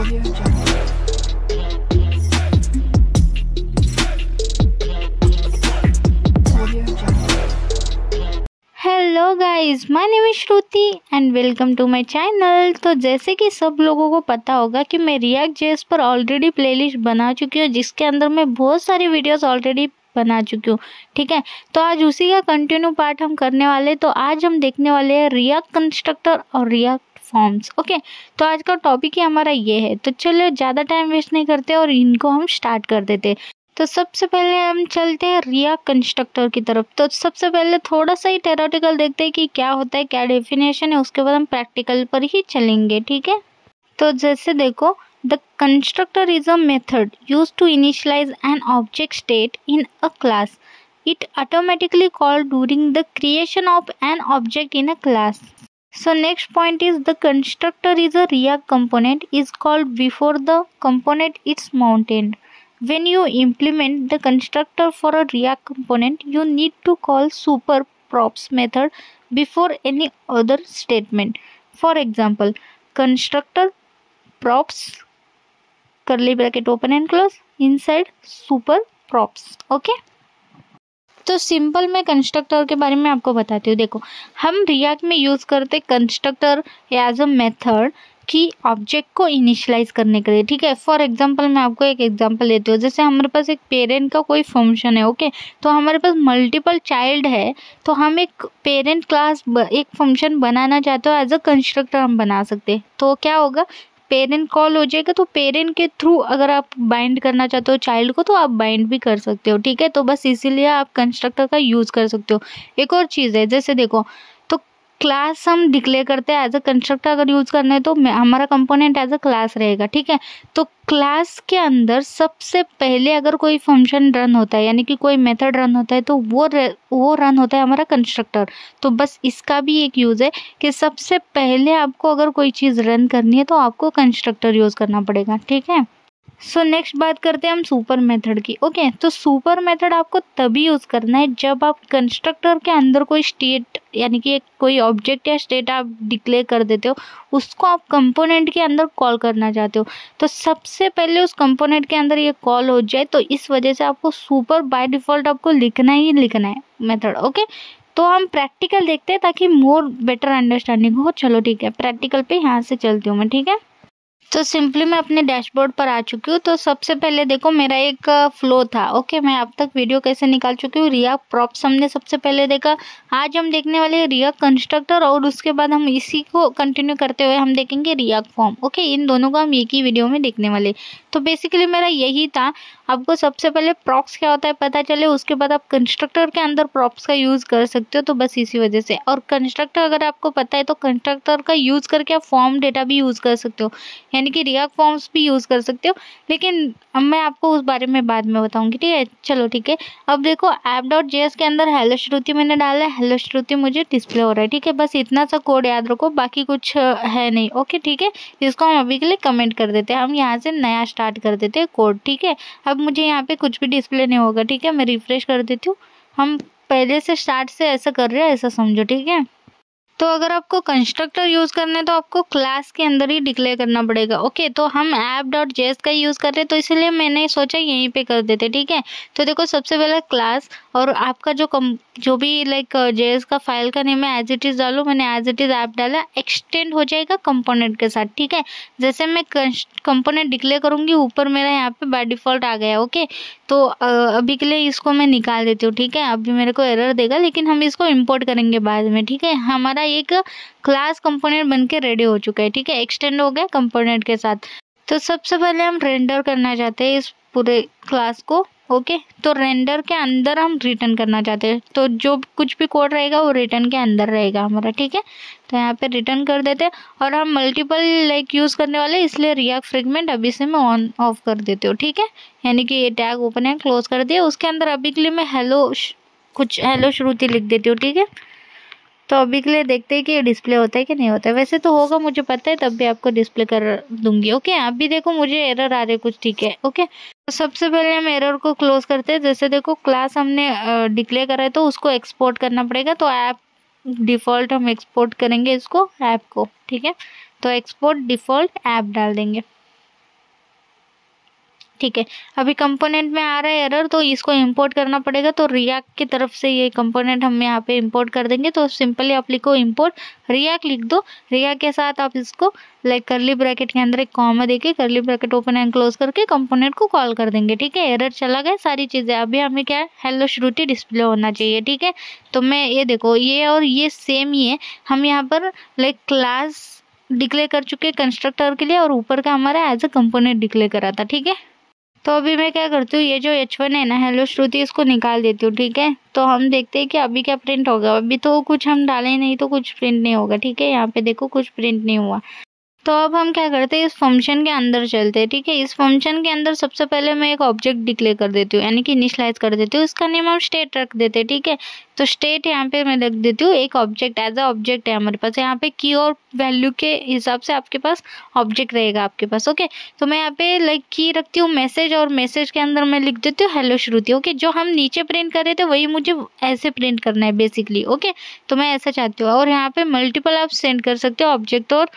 Audio Jungle. Audio Jungle. Hello guys, my name is Shruti and welcome to my channel. तो जैसे कि सब लोगों को पता होगा कि मैं रिएक्ट जेएस पर ऑलरेडी प्लेलिस्ट बना चुकी हूँ, जिसके अंदर मैं बहुत सारी वीडियोस ऑलरेडी बना चुकी हूँ। ठीक है, तो आज उसी का कंटिन्यू पार्ट हम करने वाले हैं। तो आज हम देखने वाले हैं रिएक्ट कंस्ट्रक्टर और रिएक्ट फॉर्म्स। ओके, तो आज का टॉपिक ही हमारा ये है। तो चलो ज़्यादा टाइम वेस्ट नहीं करते और इनको हम स्टार्ट कर देते। तो सबसे पहले हम चलते हैं रिएक्ट कंस्ट्रक्टर की तरफ। तो सबसे पहले थोड़ा सा ही थ्योरेटिकल देखते हैं कि क्या होता है, क्या डेफिनेशन है, उसके बाद हम प्रैक्टिकल पर ही चलेंगे। ठीक है, तो जैसे देखो, the constructor is a method used to initialize an object state in a class. It automatically called during the creation of an object in a class. So next point is the constructor is a React component is called before the component is mounted. When you implement the constructor for a React component, you need to call super props method before any other statement. For example, constructor props curly bracket open and close inside super props. Okay. तो simple मैं constructor के बारे में आपको बताती हूँ। देखो, हम रिएक्ट में यूज़ करते कंस्ट्रक्टर एज अ मेथड कि ऑब्जेक्ट को इनिशियलाइज करने के लिए। ठीक है, फॉर एग्जांपल मैं आपको एक एग्जांपल लेती हूँ। जैसे हमारे पास एक पेरेंट का कोई फंक्शन है, ओके, तो हमारे पास मल्टीपल चाइल्ड है, तो हम एक पेरेंट क्लास एक फंक्शन बनाना चाहते हो, एज अ कंस्ट्रक्टर हम बना सकते हैं। तो क्या होगा, पेरेंट कॉल हो जाएगा, तो पेरेंट के थ्रू अगर आप बाइंड करना चाहते हो चाइल्ड को, तो आप बाइंड भी कर सकते हो। ठीक है, तो बस इसीलिए आप कंस्ट्रक्टर का यूज़ कर सकते हो। एक और चीज़ है, जैसे देखो, तो क्लास हम डिक्लेयर करते हैं एज अ कंस्ट्रक्टर अगर यूज़ करना है, तो हमारा कंपोनेंट एज अ क्लास रहेगा। ठीक है, तो क्लास के अंदर सबसे पहले अगर कोई फंक्शन रन होता है, यानी कि कोई मेथड रन होता है, तो वो रन होता है हमारा कंस्ट्रक्टर। तो बस इसका भी एक यूज़ है कि सबसे पहले आपको अगर कोई चीज़ रन करनी है तो आपको कंस्ट्रक्टर यूज़ करना पड़ेगा। ठीक है, सो नेक्स्ट बात करते हैं हम सुपर मेथड की। ओके, तो सुपर मेथड आपको तभी यूज़ करना है जब आप कंस्ट्रक्टर के अंदर कोई स्टेट, यानी कि कोई ऑब्जेक्ट या स्टेट आप डिक्लेयर कर देते हो, उसको आप कंपोनेंट के अंदर कॉल करना चाहते हो। तो सबसे पहले उस कंपोनेंट के अंदर ये कॉल हो जाए, तो इस वजह से आपको सुपर बाय डिफ़ॉल्ट आपको लिखना ही लिखना है मेथड। ओके, तो हम प्रैक्टिकल देखते हैं ताकि मोर बेटर अंडरस्टैंडिंग हो। चलो ठीक है, प्रैक्टिकल पे यहाँ से चलती हूँ मैं। ठीक है, तो सिंपली मैं अपने डैशबोर्ड पर आ चुकी हूँ। तो सबसे पहले देखो, मेरा एक फ्लो था। ओके, मैं अब तक वीडियो कैसे निकाल चुकी हूँ। रिएक्ट प्रॉप्स हमने सबसे पहले देखा। आज हम देखने वाले रिएक्ट कंस्ट्रक्टर, और उसके बाद हम इसी को कंटिन्यू करते हुए हम देखेंगे रिएक्ट फॉर्म। ओके, इन दोनों को हम एक ही वीडियो में देखने वाले। तो बेसिकली मेरा यही था, आपको सबसे पहले प्रॉप्स क्या होता है पता चले, उसके बाद आप कंस्ट्रक्टर के अंदर प्रॉप्स का यूज़ कर सकते हो। तो बस इसी वजह से, और कंस्ट्रक्टर अगर आपको पता है तो कंस्ट्रक्टर का यूज़ करके आप फॉर्म डेटा भी यूज़ कर सकते हो, यानी कि रिएक्ट फॉर्म्स भी यूज़ कर सकते हो। लेकिन अब मैं आपको उस बारे में बाद में बताऊंगी। ठीक है, चलो ठीक है। अब देखो, app.js के अंदर हेलो श्रुति मैंने डाला है, हेलो श्रुति मुझे डिस्प्ले हो रहा है। ठीक है, बस इतना सा कोड याद रखो, बाकी कुछ है नहीं। ओके, ठीक है, इसको हम अभी के लिए कमेंट कर देते हैं। हम यहाँ से नया स्टार्ट कर देते हैं कोड। ठीक है, अब मुझे यहाँ पे कुछ भी डिस्प्ले नहीं होगा। ठीक है, मैं रिफ्रेश कर देती हूँ। हम पहले से स्टार्ट से ऐसा कर रहे हैं, ऐसा समझो। ठीक है, तो अगर आपको कंस्ट्रक्टर यूज़ करना है तो आपको क्लास के अंदर ही डिक्लेयर करना पड़ेगा। ओके, तो हम app.js का यूज़ कर रहे हैं, तो इसलिए मैंने सोचा यहीं पे कर देते। ठीक है, तो देखो, सबसे पहले क्लास, और आपका जो भी लाइक जेएस का फाइल का नेम है एज इट इज़ डालो। मैंने एज इट इज़ ऐप डाला, एक्सटेंड हो जाएगा कंपोनेंट के साथ। ठीक है, जैसे मैं कंपोनेंट डिक्लेयर करूँगी, ऊपर मेरा यहाँ पे बाय डिफ़ॉल्ट आ गया। ओके, तो अभी के लिए इसको मैं निकाल देती हूँ। ठीक है, अभी मेरे को एरर देगा, लेकिन हम इसको इम्पोर्ट करेंगे बाद में। ठीक है, हमारा एक क्लास कंपोनेंट बनके रेडी हो चुका है। ठीक है, एक्सटेंड हो गया कंपोनेंट के साथ। तो सबसे पहले हम रेंडर करना चाहते हैं इस पूरे क्लास को। ओके, तो रेंडर के अंदर हम रिटर्न करना चाहते हैं, तो जो कुछ भी कोड रहेगा वो रिटर्न के अंदर रहेगा हमारा। ठीक है, तो यहाँ पे रिटर्न कर देते हैं, और हम मल्टीपल लाइक यूज़ करने वाले, इसलिए रिएक्ट फ्रेगमेंट अभी से मैं ऑन ऑफ कर देती हूँ। ठीक है, यानी कि ये टैग ओपन है, क्लोज कर दिया। उसके अंदर अभी के लिए मैं कुछ हेलो श्रुति लिख देती हूँ। ठीक है, तो अभी के लिए देखते हैं कि ये डिस्प्ले होता है कि नहीं होता है। वैसे तो होगा, मुझे पता है, तब भी आपको डिस्प्ले कर दूंगी। ओके, अभी देखो मुझे एरर आ रहे कुछ। ठीक है, ओके, तो सबसे पहले हम एरर को क्लोज करते हैं। जैसे देखो, क्लास हमने डिक्लेयर करा है, तो उसको एक्सपोर्ट करना पड़ेगा। तो ऐप डिफ़ॉल्ट हम एक्सपोर्ट करेंगे इसको, ऐप को। ठीक है, तो एक्सपोर्ट डिफ़ॉल्ट ऐप डाल देंगे। ठीक है, अभी कंपोनेंट में आ रहा है एरर, तो इसको इंपोर्ट करना पड़ेगा। तो रिएक्ट की तरफ से ये कंपोनेंट हम यहाँ पे इंपोर्ट कर देंगे। तो सिंपली आप लिखो इंपोर्ट रिएक्ट, लिख दो। रिएक्ट के साथ आप इसको लाइक करली ब्रैकेट के अंदर एक कॉमा देके करली ब्रैकेट ओपन एंड क्लोज करके कंपोनेंट को कॉल कर देंगे। ठीक है, एरर चला गया, सारी चीज़ें। अभी हमें क्या है, हेलो श्रुति डिस्प्ले होना चाहिए। ठीक है, तो मैं ये देखो, ये और ये सेम ही है। हम यहाँ पर लाइक क्लास डिक्लेयर कर चुके हैं कंस्ट्रक्टर के लिए, और ऊपर का हमारा एज अ कंपोनेंट डिक्लेयर करा था। ठीक है, तो अभी मैं क्या करती हूँ, ये जो H1 है ना, हेलो श्रुति, इसको निकाल देती हूँ। ठीक है, तो हम देखते हैं कि अभी क्या प्रिंट होगा। अभी तो कुछ हम डालें नहीं तो कुछ प्रिंट नहीं होगा। ठीक है, यहाँ पे देखो कुछ प्रिंट नहीं हुआ। तो अब हम क्या करते हैं, इस फंक्शन के अंदर चलते हैं। ठीक है, इस फंक्शन के अंदर सबसे पहले मैं एक ऑब्जेक्ट डिक्लेयर कर देती हूँ, यानी कि इनिशियलाइज कर देती हूँ। इसका नेम हम स्टेट रख देते हैं। ठीक है, तो स्टेट यहाँ पे मैं रख देती हूँ एक ऑब्जेक्ट, एज अ ऑब्जेक्ट है हमारे पास। यहाँ पे की और वैल्यू के हिसाब से आपके पास ऑब्जेक्ट रहेगा आपके पास। ओके, तो मैं यहाँ पे लाइक की रखती हूँ मैसेज, और मैसेज के अंदर मैं लिख देती हूँ हेलो श्रुति। ओके, जो हम नीचे प्रिंट कर रहे थे वही मुझे ऐसे प्रिंट करना है बेसिकली। ओके, तो मैं ऐसा चाहती हूँ। और यहाँ पे मल्टीपल आप सेंड कर सकते हो ऑब्जेक्ट और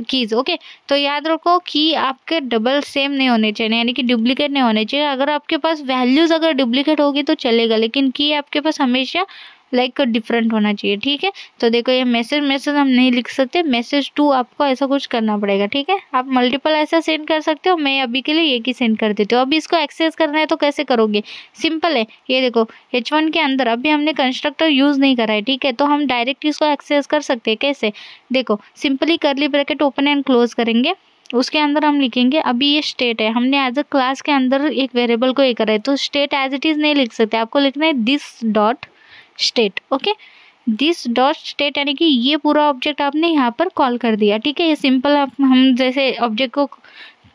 कीज। ओके, तो याद रखो की आपके डबल सेम नहीं होने चाहिए, यानी कि डुप्लीकेट नहीं होने चाहिए। अगर आपके पास वैल्यूज अगर डुप्लीकेट होगी तो चलेगा, लेकिन की आपके पास हमेशा लाइक डिफरेंट होना चाहिए। ठीक है, तो देखो ये मैसेज हम नहीं लिख सकते, मैसेज टू आपको ऐसा कुछ करना पड़ेगा। ठीक है, आप मल्टीपल ऐसा सेंड कर सकते हो, मैं अभी के लिए एक ही सेंड कर देती हूँ। अभी इसको एक्सेस करना है तो कैसे करोगे, सिंपल है। ये देखो H1 के अंदर अभी हमने कंस्ट्रक्टर यूज नहीं करा है। ठीक है, तो हम डायरेक्ट इसको एक्सेस कर सकते हैं। कैसे, देखो सिंपली करली ब्रैकेट ओपन एंड क्लोज करेंगे, उसके अंदर हम लिखेंगे, अभी ये स्टेट है, हमने एज अ क्लास के अंदर एक वेरिएबल को ये करा है, तो स्टेट एज इट इज नहीं लिख सकते, आपको लिखना है this dot state. Okay, this dot state, यानी कि ये पूरा ऑब्जेक्ट आपने यहाँ पर कॉल कर दिया। ठीक है, ये सिंपल हम जैसे ऑब्जेक्ट को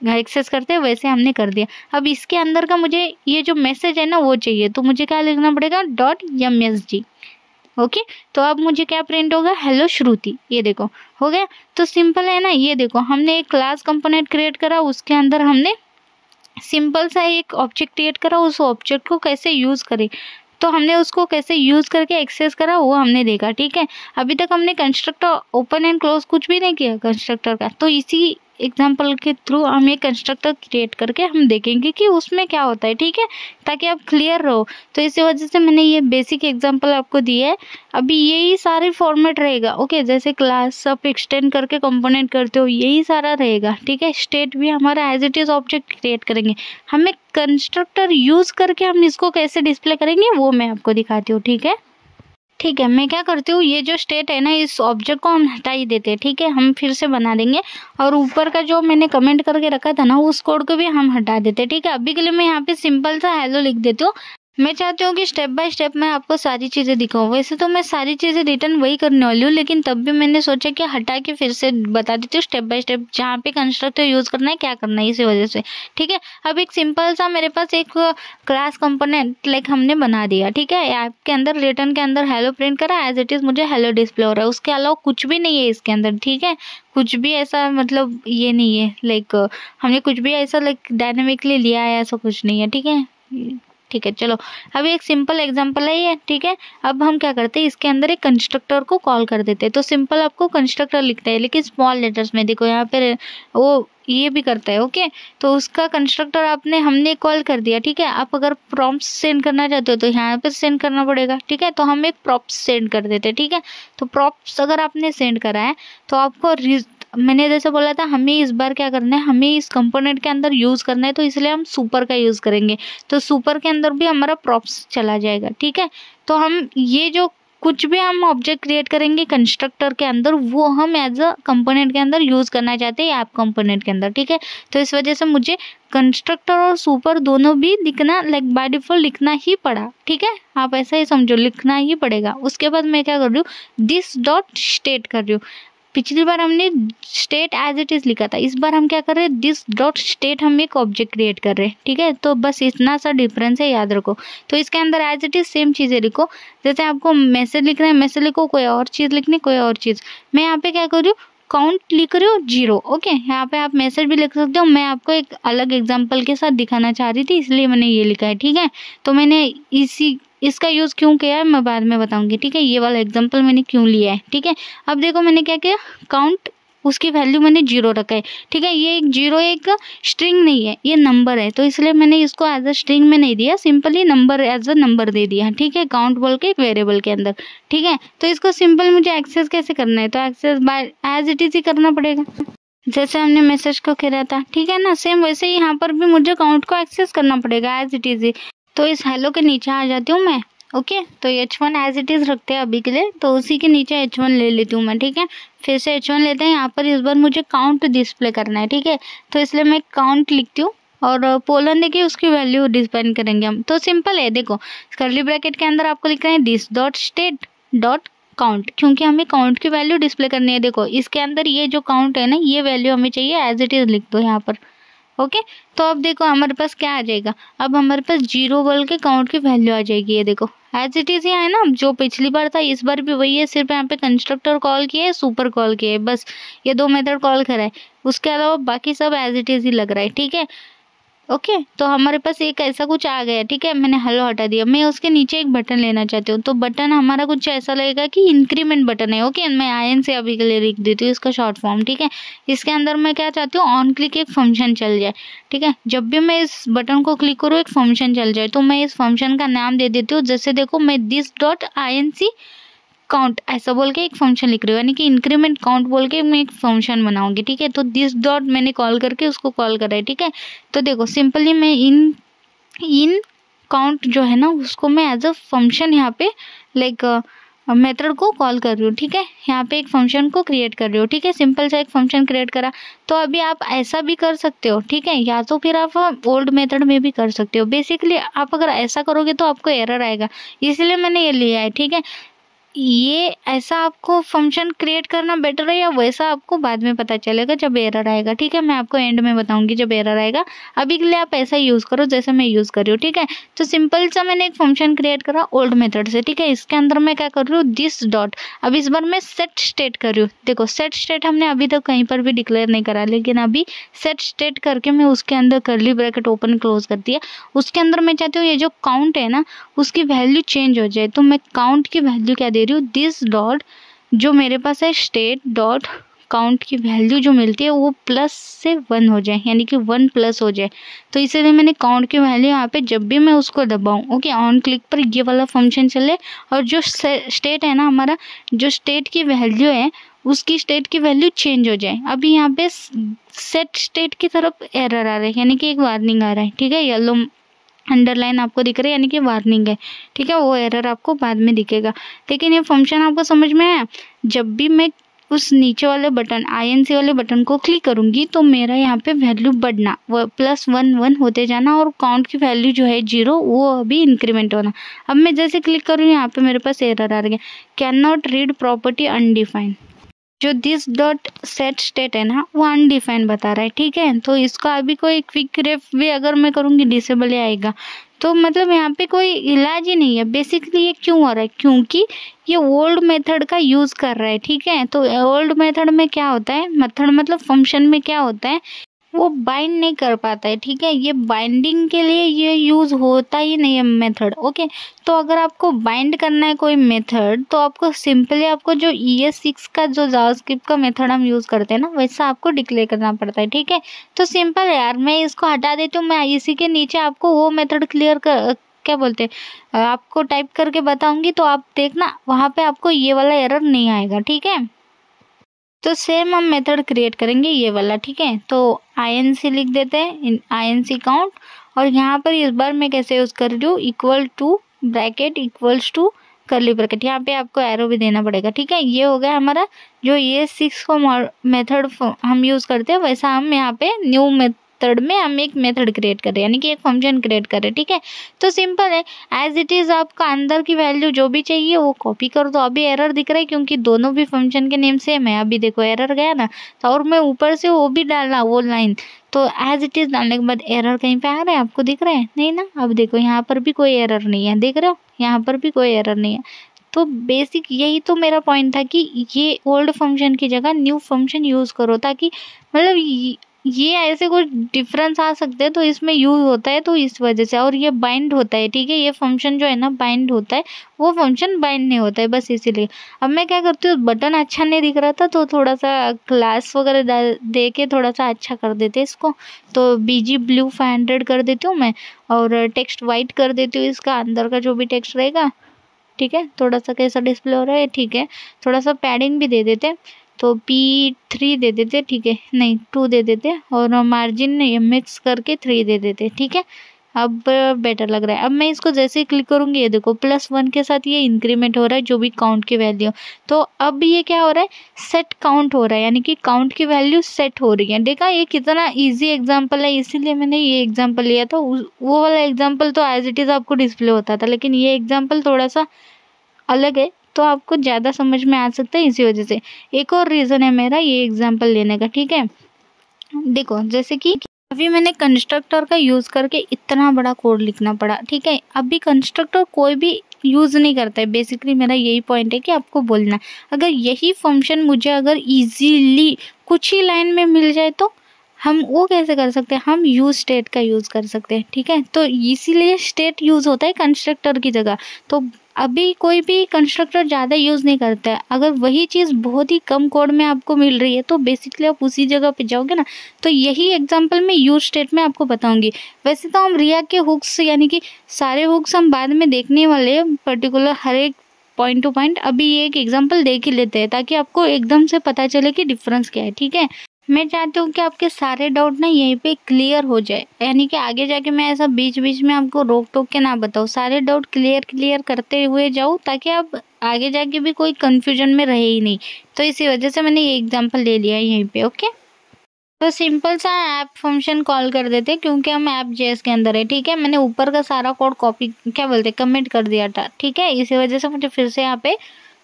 एक्सेस करते हैं वैसे हमने कर दिया। अब इसके अंदर का मुझे ये जो मैसेज है ना वो चाहिए, तो मुझे क्या लिखना पड़ेगा, .msg। ओके, तो अब मुझे क्या प्रिंट होगा, हेलो श्रुति। ये देखो हो गया, तो सिंपल है ना। ये देखो हमने एक क्लास कंपोनेंट क्रिएट करा, उसके अंदर हमने सिंपल सा एक ऑब्जेक्ट क्रिएट करा, उस ऑब्जेक्ट को कैसे यूज करें, तो हमने उसको कैसे यूज करके एक्सेस करा वो हमने देखा। ठीक है, अभी तक हमने कंस्ट्रक्टर ओपन एंड क्लोज कुछ भी नहीं किया कंस्ट्रक्टर का, तो इसी एग्जाम्पल के थ्रू हम एक कंस्ट्रक्टर क्रिएट करके हम देखेंगे कि उसमें क्या होता है। ठीक है, ताकि आप क्लियर रहो। तो इसी वजह से मैंने ये बेसिक एग्जाम्पल आपको दिया है। अभी यही सारे फॉर्मेट रहेगा। ओके, जैसे क्लास आप एक्सटेंड करके कंपोनेंट करते हो, यही सारा रहेगा। ठीक है, स्टेट भी हमारा as it is object create करेंगे, हमें कंस्ट्रक्टर यूज करके हम इसको कैसे डिस्प्ले करेंगे वो मैं आपको दिखाती हूँ। ठीक है, मैं क्या करती हूँ, ये जो स्टेट है ना, इस ऑब्जेक्ट को हम हटा ही देते हैं। ठीक है, हम फिर से बना देंगे, और ऊपर का जो मैंने कमेंट करके रखा था ना, उस कोड को भी हम हटा देते हैं। ठीक है, अभी के लिए मैं यहाँ पे सिंपल सा हेलो लिख देती हूँ। मैं चाहती हूँ कि स्टेप बाय स्टेप मैं आपको सारी चीज़ें दिखाऊँ। वैसे तो मैं सारी चीज़ें रिटर्न वही करने वाली हूँ, लेकिन तब भी मैंने सोचा कि हटा के फिर से बता देती हूँ स्टेप बाय स्टेप, जहाँ पे कंस्ट्रक्टर यूज़ करना है, क्या करना है, इसी वजह से। ठीक है, अब एक सिंपल सा मेरे पास एक क्लास कंपोनेंट लाइक हमने बना दिया। ठीक है, ऐप के अंदर रिटर्न के अंदर हेलो प्रिंट करा, एज इट इज़ मुझे हेलो डिस्प्ले हो रहा है, उसके अलावा कुछ भी नहीं है इसके अंदर। ठीक है, कुछ भी ऐसा मतलब ये नहीं है, लाइक हमने कुछ भी ऐसा लाइक डायनेमिकली लिया है, ऐसा कुछ नहीं है। ठीक है, चलो अभी एक सिंपल एग्जांपल है ये। ठीक है, अब हम क्या करते हैं, इसके अंदर एक कंस्ट्रक्टर को कॉल कर देते हैं। तो सिंपल आपको कंस्ट्रक्टर लिखता है, लेकिन स्मॉल लेटर्स में। देखो यहाँ पे वो ये भी करता है। ओके, तो उसका कंस्ट्रक्टर हमने कॉल कर दिया। ठीक है, आप अगर प्रॉम्प्ट सेंड करना चाहते हो तो यहाँ पे सेंड करना पड़ेगा। ठीक है, तो हम एक प्रॉम्प्ट सेंड कर देते हैं। ठीक है, तो प्रॉम्प्ट अगर आपने सेंड करा है तो आपको मैंने जैसे बोला था, हमें इस बार क्या करना है, हमें इस कंपोनेंट के अंदर यूज़ करना है, तो इसलिए हम सुपर का यूज़ करेंगे। तो सुपर के अंदर भी हमारा प्रॉप्स चला जाएगा। ठीक है, तो हम ये जो कुछ भी हम ऑब्जेक्ट क्रिएट करेंगे कंस्ट्रक्टर के अंदर, वो हम एज अ कंपोनेंट के अंदर यूज़ करना चाहते हैं ऐप कंपोनेंट के अंदर। ठीक है, तो इस वजह से मुझे कंस्ट्रक्टर और सुपर दोनों भी लिखना लाइक बाय डिफॉल्ट लिखना ही पड़ा। ठीक है, आप ऐसा ही समझो, लिखना ही पड़ेगा। उसके बाद मैं क्या कर रही हूँ, दिस डॉट स्टेट कर रही हूँ। पिछली बार हमने स्टेट एज इट इज़ लिखा था, इस बार हम क्या कर रहे हैं, दिस डॉट स्टेट हम एक ऑब्जेक्ट क्रिएट कर रहे हैं। ठीक है, तो बस इतना सा डिफरेंस है, याद रखो। तो इसके अंदर एज इट इज़ सेम चीज़ें लिखो। जैसे आपको मैसेज लिखना है, मैसेज लिखो, कोई और चीज़ लिखनी कोई और चीज़। मैं यहाँ पे क्या कर रही हूँ, काउंट लिख रही हूँ 0। ओके, यहाँ पे आप मैसेज भी लिख सकते हो, मैं आपको एक अलग एग्जाम्पल के साथ दिखाना चाह रही थी, इसलिए मैंने ये लिखा है। ठीक है, तो मैंने इसका यूज़ क्यों किया है मैं बाद में बताऊंगी। ठीक है, ये वाला एग्जांपल मैंने क्यों लिया है। ठीक है, अब देखो मैंने क्या किया, काउंट उसकी वैल्यू मैंने 0 रखा है, ठीक है। ये एक 0 एक स्ट्रिंग नहीं है, ये नंबर है, तो इसलिए मैंने इसको एज अ स्ट्रिंग में नहीं दिया, simply number as a number दे दिया, ठीक है, काउंट बोल के एक वेरिएबल के अंदर, ठीक है। तो इसको सिंपल मुझे एक्सेस कैसे करना है, तो access by as it is ही करना पड़ेगा, जैसे हमने मैसेज को किया था, ठीक है ना। सेम वैसे ही यहाँ पर भी मुझे काउंट को एक्सेस करना पड़ेगा एज इट इज ही। तो इस हेलो के नीचे आ जाती हूँ मैं, ओके। तो H1 एज इट इज रखते हैं अभी के लिए, तो उसी के नीचे H1 ले लेती हूँ मैं, ठीक है। फिर से H1 लेते हैं, यहाँ पर इस बार मुझे काउंट डिस्प्ले करना है, ठीक है। तो इसलिए मैं काउंट लिखती हूँ और पोलन देखिए उसकी वैल्यू डिफाइन करेंगे हम। तो सिंपल है, देखो कर्ली ब्रैकेट के अंदर आपको लिखना है this dot state dot count, क्योंकि हमें काउंट की वैल्यू डिस्प्ले करनी है। देखो इसके अंदर ये जो काउंट है ना, ये वैल्यू हमें चाहिए, एज इट इज लिख दो यहाँ पर, ओके। तो अब देखो हमारे पास क्या आ जाएगा, अब हमारे पास 0 बोल के काउंट की वैल्यू आ जाएगी, ये देखो एज इट इज ही है ना, जो पिछली बार था इस बार भी वही है, सिर्फ यहाँ पे कंस्ट्रक्टर कॉल किया है, सुपर कॉल किया है, बस ये 2 मेथड कॉल करा है, उसके अलावा बाकी सब एज इट इज ही लग रहा है, ठीक है, ओके। तो हमारे पास एक ऐसा कुछ आ गया, ठीक है। मैंने हेलो हटा दिया, मैं उसके नीचे एक बटन लेना चाहती हूँ, तो बटन हमारा कुछ ऐसा लगेगा कि इंक्रीमेंट बटन है, ओके। मैं IN से अभी के लिए लिख देती हूँ इसका शॉर्ट फॉर्म, ठीक है। इसके अंदर मैं क्या चाहती हूँ, ऑन क्लिक एक फंक्शन चल जाए, ठीक है। जब भी मैं इस बटन को क्लिक करूँ एक फंक्शन चल जाए, तो मैं इस फंक्शन का नाम दे देती हूँ, जैसे देखो मैं दिस डॉट INC काउंट ऐसा बोल के एक फंक्शन लिख रही हूँ, यानी कि इंक्रीमेंट काउंट बोल के मैं एक फंक्शन बनाऊंगी, ठीक है। तो दिस डॉट मैंने कॉल करके उसको कॉल करा है, ठीक है। तो देखो सिंपली मैं इन काउंट जो है ना उसको मैं एज अ फंक्शन यहाँ पे लाइक मेथड को कॉल कर रही हूँ, ठीक है। यहाँ पे एक फंक्शन को क्रिएट कर रही हूँ, ठीक है, सिंपल सा एक फंक्शन क्रिएट करा। तो अभी आप ऐसा भी कर सकते हो, ठीक है, या तो फिर आप ओल्ड मेथड में भी कर सकते हो। बेसिकली आप अगर ऐसा करोगे तो आपको एरर आएगा, इसलिए मैंने ये लिया है, ठीक है। ये ऐसा आपको फंक्शन क्रिएट करना बेटर है, या वैसा आपको बाद में पता चलेगा जब एरर आएगा, ठीक है। मैं आपको एंड में बताऊंगी जब एरर आएगा, अभी के लिए आप ऐसा यूज़ करो जैसे मैं यूज़ कर रही हूँ, ठीक है। तो सिंपल सा मैंने एक फंक्शन क्रिएट करा ओल्ड मेथड से, ठीक है। इसके अंदर मैं क्या कर रही हूँ, दिस डॉट, अब इस बार मैं सेट स्टेट कर रही हूँ। देखो सेट स्टेट हमने अभी तक कहीं पर भी डिक्लेयर नहीं करा, लेकिन अभी सेट स्टेट करके मैं उसके अंदर कर्ली ब्रैकेट ओपन क्लोज कर दिया। उसके अंदर मैं चाहती हूँ ये जो काउंट है ना उसकी वैल्यू चेंज हो जाए, तो मैं काउंट की वैल्यू क्या दे रही हूँ, दिस डॉट जो मेरे पास है स्टेट डॉट काउंट की वैल्यू जो मिलती है वो प्लस से 1 हो जाए, यानी कि 1 प्लस हो जाए। तो इसीलिए मैंने काउंट की वैल्यू यहाँ पे जब भी मैं उसको दबाऊँ, ओके, ऑन क्लिक पर ये वाला फंक्शन चले, और जो स्टेट है ना हमारा, जो स्टेट की वैल्यू है उसकी स्टेट की वैल्यू चेंज हो जाए। अभी यहाँ पे सेट स्टेट की तरफ एरर आ रहा है, यानी कि एक वार्निंग आ रहा है, ठीक है, येलो अंडरलाइन आपको दिख रहा है, यानी कि वार्निंग है, ठीक है। वो एरर आपको बाद में दिखेगा, लेकिन ये फंक्शन आपको समझ में आया। जब भी मैं उस नीचे वाले बटन INC वाले बटन को क्लिक करूंगी तो मेरा यहाँ पे वैल्यू बढ़ना, वो +1 होते जाना, और काउंट की वैल्यू जो है 0 वो अभी इंक्रीमेंट होना। अब मैं जैसे क्लिक करूँ यहाँ पे मेरे पास एरर आ रहा है, can not read property undefined. जो दिस डॉट सेट स्टेट है ना वो अनडिफाइंड बता रहा है, ठीक है। तो इसका अभी कोई क्विक रेफ भी अगर मैं करूँगी डिसेबल ही आएगा, तो मतलब यहाँ पे कोई इलाज ही नहीं है। बेसिकली ये क्यों हो रहा है, क्योंकि ये ओल्ड मेथड का यूज़ कर रहा है, ठीक है। तो ओल्ड मेथड में क्या होता है, मेथड मतलब फंक्शन में क्या होता है, वो बाइंड नहीं कर पाता है, ठीक है। ये बाइंडिंग के लिए ये यूज़ होता ही नहीं है मेथड, ओके। तो अगर आपको बाइंड करना है कोई मेथड, तो आपको सिंपली आपको जो ES6 का जो जावास्क्रिप्ट का मेथड हम यूज़ करते हैं ना वैसा आपको डिक्लेयर करना पड़ता है, ठीक है। तो सिंपल है यार, मैं इसको हटा देती हूँ, मैं इसी के नीचे आपको वो मेथड क्लियर कर क्या बोलते हैं आपको टाइप करके बताऊंगी, तो आप देखना वहाँ पे आपको ये वाला एरर नहीं आएगा, ठीक है। तो सेम हम मेथड क्रिएट करेंगे ये वाला, ठीक है। तो INC लिख देते हैं, INC काउंट, और यहाँ पर इस बार मैं कैसे यूज़ कर रही हूँ, equal to bracket equals to curly bracket, यहाँ पे आपको एरो भी देना पड़ेगा, ठीक है। ये हो गया हमारा जो ये 6 को मेथड हम यूज़ करते हैं, वैसा हम यहाँ पे न्यू मेथड में हम एक मेथड क्रिएट कर रहे हैं, यानी कि एक फंक्शन क्रिएट कर रहे हैं, ठीक है। तो सिंपल है, एज इट इज़ आपका अंदर की वैल्यू जो भी चाहिए वो कॉपी कर दो। अभी एरर दिख रहा है क्योंकि दोनों भी फंक्शन के नेम सेम है, अभी देखो एरर गया ना, तो और मैं ऊपर से वो भी डालना वो लाइन, तो एज इट इज़ डालने के बाद एरर कहीं पे आ रहा है, आपको दिख रहा है नहीं ना। अब देखो यहाँ पर भी कोई एरर नहीं है, देख रहे हो, यहाँ पर भी कोई एरर नहीं है। तो बेसिक यही तो मेरा पॉइंट था कि ये ओल्ड फंक्शन की जगह न्यू फंक्शन यूज़ करो, ताकि मतलब ये ऐसे कुछ डिफरेंस आ सकते हैं, तो इसमें यूज होता है तो इस वजह से। और ये बाइंड होता है, ठीक है, ये फंक्शन जो है ना बाइंड होता है, वो फंक्शन बाइंड नहीं होता है, बस इसीलिए। अब मैं क्या करती हूँ, बटन अच्छा नहीं दिख रहा था तो थोड़ा सा क्लास वगैरह दे के थोड़ा सा अच्छा कर देते इसको। तो BG Blue 500 कर देती हूँ मैं, और टेक्स्ट वाइट कर देती हूँ, इसका अंदर का जो भी टेक्स्ट रहेगा, ठीक है। थोड़ा सा कैसा डिस्प्ले हो रहा है, ठीक है। थोड़ा सा पैडिंग भी दे देते, तो P3 दे देते, ठीक है, नहीं 2 दे देते, और मार्जिन MX करके 3 दे देते, ठीक है। अब बेटर लग रहा है। अब मैं इसको जैसे ही क्लिक करूँगी, ये देखो +1 के साथ ये इंक्रीमेंट हो रहा है जो भी काउंट की वैल्यू। तो अब ये क्या हो रहा है, सेट काउंट हो रहा है, यानी कि काउंट की वैल्यू सेट हो रही है। देखा ये कितना इजी एग्जांपल है, इसीलिए मैंने ये एग्जांपल लिया था। वो वाला एग्जांपल तो एज इट इज़ आपको डिस्प्ले होता था, लेकिन ये एग्जांपल थोड़ा सा अलग है, तो आपको ज़्यादा समझ में आ सकता है, इसी वजह से। एक और रीज़न है मेरा ये एग्जांपल लेने का, ठीक है। देखो जैसे कि अभी मैंने कंस्ट्रक्टर का यूज़ करके इतना बड़ा कोड लिखना पड़ा, ठीक है। अभी कंस्ट्रक्टर कोई भी यूज़ नहीं करता है, बेसिकली मेरा यही पॉइंट है कि आपको बोलना, अगर यही फंक्शन मुझे अगर इजीली कुछ ही लाइन में मिल जाए तो हम वो कैसे कर सकते हैं, हम यूज स्टेट का यूज़ कर सकते हैं, ठीक है। तो इसीलिए स्टेट यूज़ होता है कंस्ट्रक्टर की जगह। तो अभी कोई भी कंस्ट्रक्टर ज़्यादा यूज़ नहीं करता है। अगर वही चीज़ बहुत ही कम कोड में आपको मिल रही है तो बेसिकली आप उसी जगह पे जाओगे ना। तो यही एग्जांपल मैं यूज स्टेट में आपको बताऊंगी। वैसे तो हम रिएक्ट के हुक्स, यानी कि सारे हुक्स हम बाद में देखने वाले हैं, पर्टिकुलर हर एक पॉइंट टू पॉइंट। अभी ये एक एग्जांपल देख ही लेते हैं ताकि आपको एकदम से पता चले कि डिफरेंस क्या है, ठीक है। मैं चाहती हूँ कि आपके सारे डाउट ना यहीं पे क्लियर हो जाए, यानी कि आगे जाके मैं ऐसा बीच बीच में आपको रोक टोक के ना बताऊँ, सारे डाउट क्लियर करते हुए जाऊँ ताकि आप आगे जाके भी कोई कंफ्यूजन में रहे ही नहीं। तो इसी वजह से मैंने ये एग्जांपल ले लिया है यहीं पे, ओके। तो सिंपल सा ऐप फंक्शन कॉल कर देते क्योंकि हम ऐप जेएस के अंदर है, ठीक है। मैंने ऊपर का सारा कोड कॉपी क्या बोलते कमेंट कर दिया था, ठीक है। इसी वजह से मुझे फिर से यहाँ पे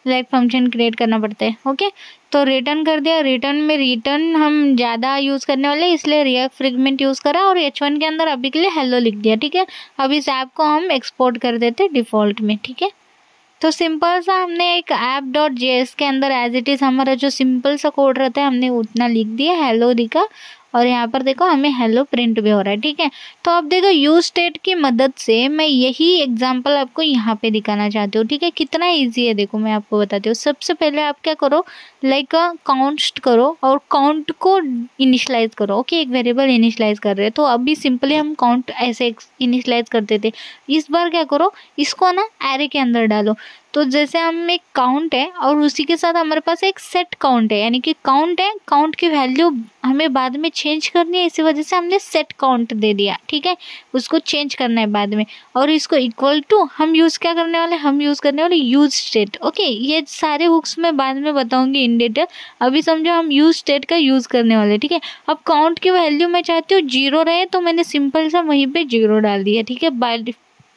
लाइक फंक्शन क्रिएट करना पड़ता है, ओके। तो रिटर्न कर दिया। रिटर्न में रिटर्न हम ज़्यादा यूज़ करने वाले इसलिए रिएक्ट फ्रेगमेंट यूज़ करा, और H1 के अंदर अभी के लिए हेलो लिख दिया, ठीक है। अब इस ऐप को हम एक्सपोर्ट कर देते डिफ़ॉल्ट में, ठीक है। तो सिंपल सा हमने एक app.js के अंदर एज इट इज़ हमारा जो सिंपल सा कोड रहता है हमने उतना लिख दिया, हेलो लिखा, और यहाँ पर देखो हमें हेलो प्रिंट भी हो रहा है, ठीक है। तो अब देखो यूज स्टेट की मदद से मैं यही एग्जांपल आपको यहाँ पे दिखाना चाहती हूँ, ठीक है। कितना इजी है देखो, मैं आपको बताती हूँ। सबसे पहले आप क्या करो, लाइक काउंट करो और काउंट को इनिशलाइज करो, ओके। एक वेरिएबल इनिशलाइज कर रहे हैं, तो अभी सिंपली हम काउंट ऐसे इनिशलाइज करते थे। इस बार क्या करो, इसको ना एरे के अंदर डालो। तो जैसे हम एक काउंट है और उसी के साथ हमारे पास एक सेट काउंट है, यानी कि काउंट है, काउंट की वैल्यू हमें बाद में चेंज करनी है, इसी वजह से हमने सेट काउंट दे दिया, ठीक है। उसको चेंज करना है बाद में, और इसको इक्वल टू हम यूज़ क्या करने वाले, हम यूज़ करने वाले यूज स्टेट, ओके। ये सारे हुक्स मैं बाद में बताऊंगी इन डिटेल, अभी समझो हम यूज स्टेट का यूज़ करने वाले, ठीक है। अब काउंट की वैल्यू मैं चाहती हूँ 0 रहे, तो मैंने सिंपल सा वहीं पर 0 डाल दिया, ठीक है। बाय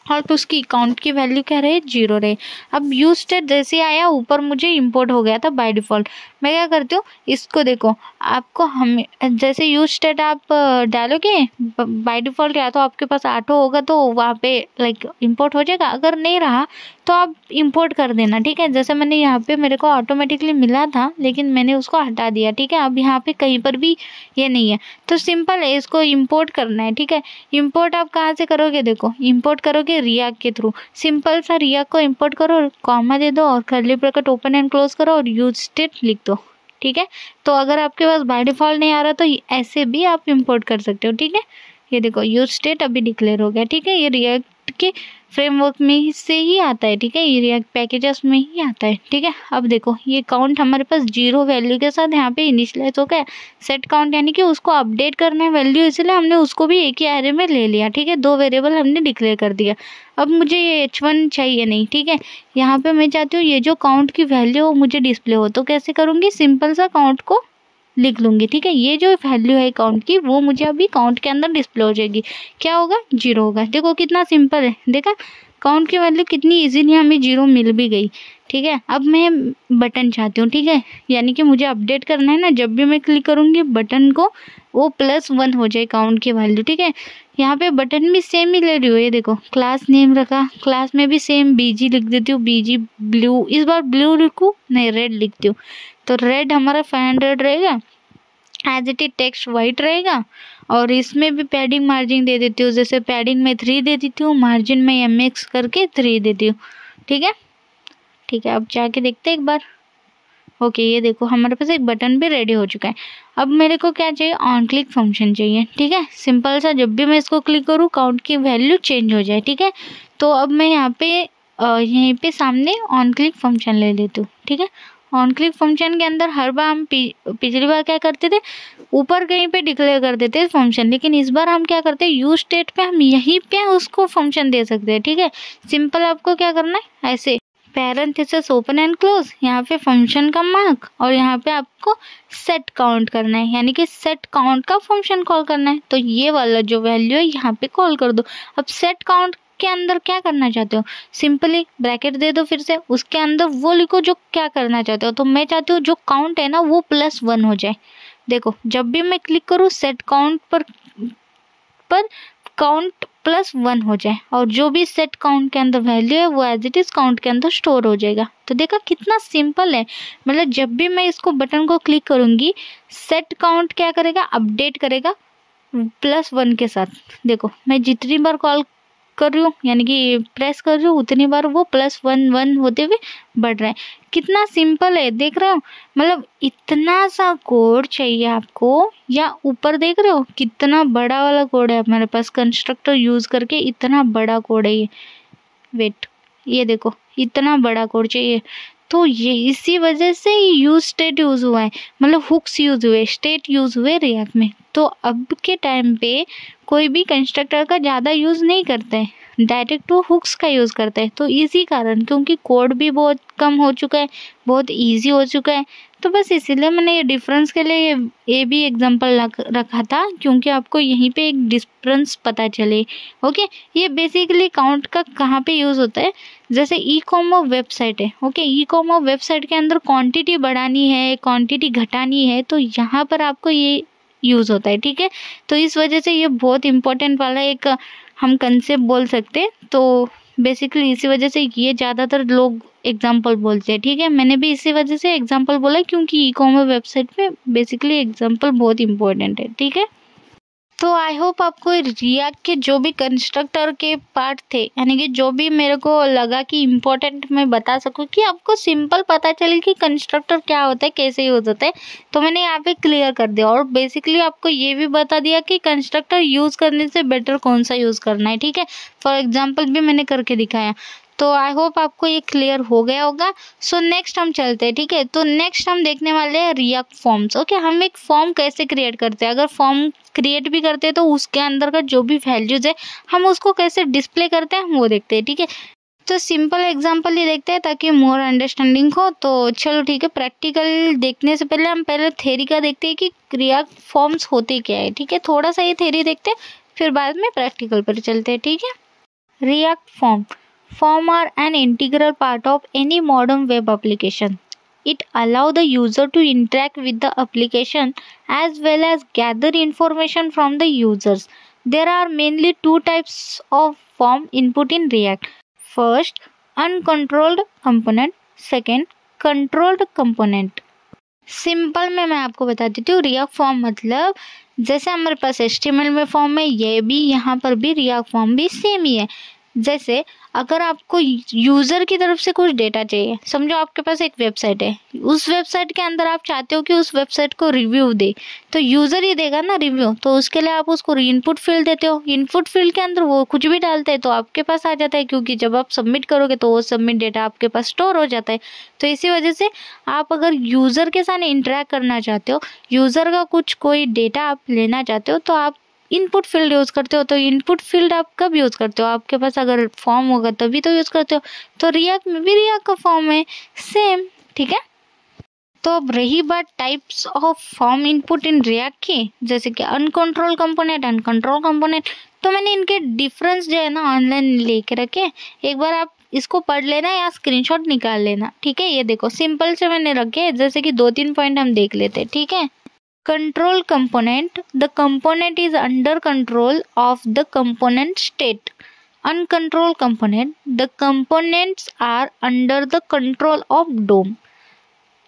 और तो उसकी काउंट की वैल्यू क्या रहे, 0 रहे। अब यूज स्टेट जैसे आया ऊपर मुझे इंपोर्ट हो गया था बाय डिफ़ॉल्ट। मैं क्या करती हूँ, इसको देखो, आपको हम जैसे यूज स्टेट आप डालोगे बाय डिफ़ॉल्ट, या तो आपके पास ऑटो होगा तो वहाँ पे लाइक इंपोर्ट हो जाएगा, अगर नहीं रहा तो आप इंपोर्ट कर देना, ठीक है। जैसे मैंने यहाँ पे मेरे को ऑटोमेटिकली मिला था लेकिन मैंने उसको हटा दिया, ठीक है। अब यहाँ पे कहीं पर भी ये नहीं है, तो सिंपल है, इसको इंपोर्ट करना है, ठीक है। इंपोर्ट आप कहाँ से करोगे, देखो इंपोर्ट करोगे रिएक्ट के थ्रू। सिंपल सा रिएक्ट को इंपोर्ट करो, कॉमा दे दो और curly bracket open and close करो और यूज स्टेट लिख दो, ठीक है। तो अगर आपके पास बाय डिफ़ॉल्ट नहीं आ रहा तो ऐसे भी आप इंपोर्ट कर सकते हो, ठीक है। ये देखो यूज स्टेट अभी डिक्लेयर हो गया, ठीक है। ये रिएक्ट के फ्रेमवर्क में से ही आता है, ठीक है। ये रिएक्ट पैकेजेस में ही आता है, ठीक है। अब देखो ये काउंट हमारे पास 0 वैल्यू के साथ यहाँ पे इनिशियलाइज हो गया। सेट काउंट यानी कि उसको अपडेट करना है वैल्यू, इसलिए हमने उसको भी एक ही एरे में ले लिया, ठीक है। 2 वेरिएबल हमने डिक्लेयर कर दिया। अब मुझे ये H1 चाहिए नहीं, ठीक है। यहाँ पे मैं चाहती हूँ ये जो काउंट की वैल्यू हो मुझे डिस्प्ले हो, तो कैसे करूँगी, सिंपल सा काउंट को लिख लूँगी, ठीक है। ये जो वैल्यू है काउंट की वो मुझे अभी काउंट के अंदर डिस्प्ले हो जाएगी। क्या होगा, 0 होगा। देखो कितना सिंपल है, देखा काउंट की वैल्यू कितनी इजीली हमें 0 मिल भी गई, ठीक है। अब मैं बटन चाहती हूँ, ठीक है, यानी कि मुझे अपडेट करना है ना, जब भी मैं क्लिक करूँगी बटन को वो +1 हो जाए काउंट की वैल्यू, ठीक है। यहाँ पे बटन भी सेम ही ले रही हो, ये देखो क्लास नेम रखा, क्लास में भी सेम BG लिख देती हूँ, BG ब्लू, इस बार ब्लू लिखूँ नहीं रेड लिखती हूँ, तो रेड हमारा 500 रहेगा। As it is text white रहेगा। और इसमें भी पैडिंग मार्जिन दे देती हूँ, जैसे पैडिंग में 3 दे देती हूँ, मार्जिन में MX करके 3 देती हूँ। ठीक है, ठीक है, अब जाके देखते हैं एक बार। ओके, ये देखो हमारे पास एक बटन भी रेडी हो चुका है। अब मेरे को क्या चाहिए, ऑन क्लिक फंक्शन चाहिए। ठीक है, सिंपल सा, जब भी मैं इसको क्लिक करूँ काउंट की वैल्यू चेंज हो जाए। ठीक है, तो अब मैं यहाँ पे सामने ऑन क्लिक फंक्शन ले लेती हूँ। ठीक है, ऑन क्लिक फंक्शन के अंदर हर बार हम पिछली बार क्या करते थे, ऊपर कहीं पे डिक्लेयर कर देते हैं फंक्शन, लेकिन इस बार हम क्या करते हैं, यूज स्टेट पे हम यहीं पे उसको फंक्शन दे सकते हैं। ठीक है, सिंपल आपको क्या करना है, ऐसे पैरेंथेसिस ओपन एंड क्लोज, यहाँ पे फंक्शन का मार्क और यहाँ पे आपको सेट काउंट करना है, यानी कि सेट काउंट का फंक्शन कॉल करना है। तो ये वाला जो वैल्यू है यहाँ पे कॉल कर दो। अब सेट काउंट के अंदर क्या करना चाहते हो, सिंपली ब्रैकेट दे दो, फिर से उसके अंदर वो लिखो जो क्या करना चाहते हो। तो मैं चाहती हूँ जो काउंट है ना वो +1 हो जाए। देखो जब भी मैं क्लिक करूँ सेट काउंट पर काउंट +1 हो जाए, और जो भी सेट काउंट के अंदर वैल्यू है वो एज इट इज काउंट के अंदर स्टोर हो जाएगा। तो देखा कितना सिंपल है, मतलब जब भी मैं इसको बटन को क्लिक करूंगी सेट काउंट क्या करेगा, अपडेट करेगा +1 के साथ। देखो मैं जितनी बार कॉल कर रही हूँ, यानी कि प्रेस कर रही हूँ, उतनी बार वो +1 होते हुए बढ़ रहा है। कितना सिंपल है, देख रहे हो, मतलब इतना सा कोड चाहिए आपको। या ऊपर देख रहे हो कितना बड़ा वाला कोड है हमारे पास, कंस्ट्रक्टर यूज करके इतना बड़ा कोड है ये। वेट, ये देखो इतना बड़ा कोड चाहिए। तो ये इसी वजह से यूज स्टेट यूज हुआ है, मतलब हुक्स यूज हुए, स्टेट यूज हुए रिएक्ट में। तो अब के टाइम पे कोई भी कंस्ट्रक्टर का ज़्यादा यूज़ नहीं करते हैं, डायरेक्ट टू हुक्स का यूज़ करते हैं। तो इसी कारण, क्योंकि कोड भी बहुत कम हो चुका है, बहुत इजी हो चुका है, तो बस इसीलिए मैंने ये डिफरेंस के लिए ये भी एग्जांपल रखा था, क्योंकि आपको यहीं पे एक डिफरेंस पता चले। ओके, ये बेसिकली काउंट का कहाँ पे यूज़ होता है, जैसे ई-कॉमर्स वेबसाइट है। ओके, ई-कॉमर्स वेबसाइट के अंदर क्वांटिटी बढ़ानी है, क्वांटिटी घटानी है, तो यहाँ पर आपको ये यूज़ होता है। ठीक है, तो इस वजह से ये बहुत इंपॉर्टेंट वाला एक हम कंसेप्ट बोल सकते हैं। तो बेसिकली इसी वजह से ये ज़्यादातर लोग एग्जाम्पल बोलते हैं। ठीक है, मैंने भी इसी वजह से एग्जाम्पल बोला, क्योंकि ई-कॉमर्स वेबसाइट में बेसिकली एग्जाम्पल बहुत इंपॉर्टेंट है। ठीक है, तो आई होप आपको रिएक्ट के जो भी कंस्ट्रक्टर के पार्ट थे, यानी कि जो भी मेरे को लगा कि इम्पोर्टेंट मैं बता सकूं, कि आपको सिंपल पता चले कि कंस्ट्रक्टर क्या होता है, कैसे यूज होता है, तो मैंने यहाँ पे क्लियर कर दिया। और बेसिकली आपको ये भी बता दिया कि कंस्ट्रक्टर यूज करने से बेटर कौन सा यूज करना है। ठीक है, फॉर एग्जाम्पल भी मैंने करके दिखाया। तो आई होप आपको ये क्लियर हो गया होगा। सो नेक्स्ट हम चलते हैं। ठीक है, तो नेक्स्ट हम देखने वाले हैं रिएक्ट फॉर्म्स। ओके, हम एक फॉर्म कैसे क्रिएट करते हैं, अगर फॉर्म क्रिएट भी करते हैं तो उसके अंदर का जो भी वैल्यूज है हम उसको कैसे डिस्प्ले करते हैं वो देखते हैं। ठीक है, तो सिंपल एग्जांपल ही देखते हैं ताकि मोर अंडरस्टैंडिंग हो। तो चलो ठीक है, प्रैक्टिकल देखने से पहले हम पहले थ्योरी का देखते हैं कि रिएक्ट फॉर्म्स होते क्या है। ठीक है, थोड़ा सा ये थ्योरी देखते हैं, फिर बाद में प्रैक्टिकल पर चलते हैं। ठीक है, react Form are an integral part of any modern web application. It allows the user to interact with the application as well as gather information from the users. There are mainly two types of form input in React. First, uncontrolled component. Second, controlled component. Simple में मैं आपको बता देती हूँ, react form मतलब जैसे हमारे पास HTML में फॉर्म है, ये भी यहाँ पर भी रिएक्ट फॉर्म भी सेम ही है। जैसे अगर आपको यूज़र की तरफ से कुछ डेटा चाहिए, समझो आपके पास एक वेबसाइट है, उस वेबसाइट के अंदर आप चाहते हो कि उस वेबसाइट को रिव्यू दे, तो यूज़र ही देगा ना रिव्यू। तो उसके लिए आप उसको इनपुट फील्ड देते हो, इनपुट फील्ड के अंदर वो कुछ भी डालते हैं तो आपके पास आ जाता है, क्योंकि जब आप सबमिट करोगे तो वो सबमिट डेटा आपके पास स्टोर हो जाता है। तो इसी वजह से आप अगर यूज़र के साथ इंटरेक्ट करना चाहते हो, यूज़र का कुछ कोई डेटा आप लेना चाहते हो, तो आप इनपुट फील्ड यूज़ करते हो। तो इनपुट फील्ड आप कब यूज़ करते हो, आपके पास अगर फॉर्म होगा तभी तो यूज़ करते हो। तो रिएक्ट में भी रिएक्ट का फॉर्म है सेम। ठीक है, तो अब रही बात types of form input in React की, जैसे कि अनकंट्रोल कंपोनेंट, अनकंट्रोल कंपोनेंट, तो मैंने इनके डिफरेंस जो है ना ऑनलाइन लेके रखे, एक बार आप इसको पढ़ लेना या स्क्रीनशॉट निकाल लेना। ठीक है, ये देखो सिंपल से मैंने रखे, जैसे कि 2-3 पॉइंट हम देख लेते हैं। ठीक है, control component, the component is under control of the component state. Uncontrolled component, the components are under the control of DOM.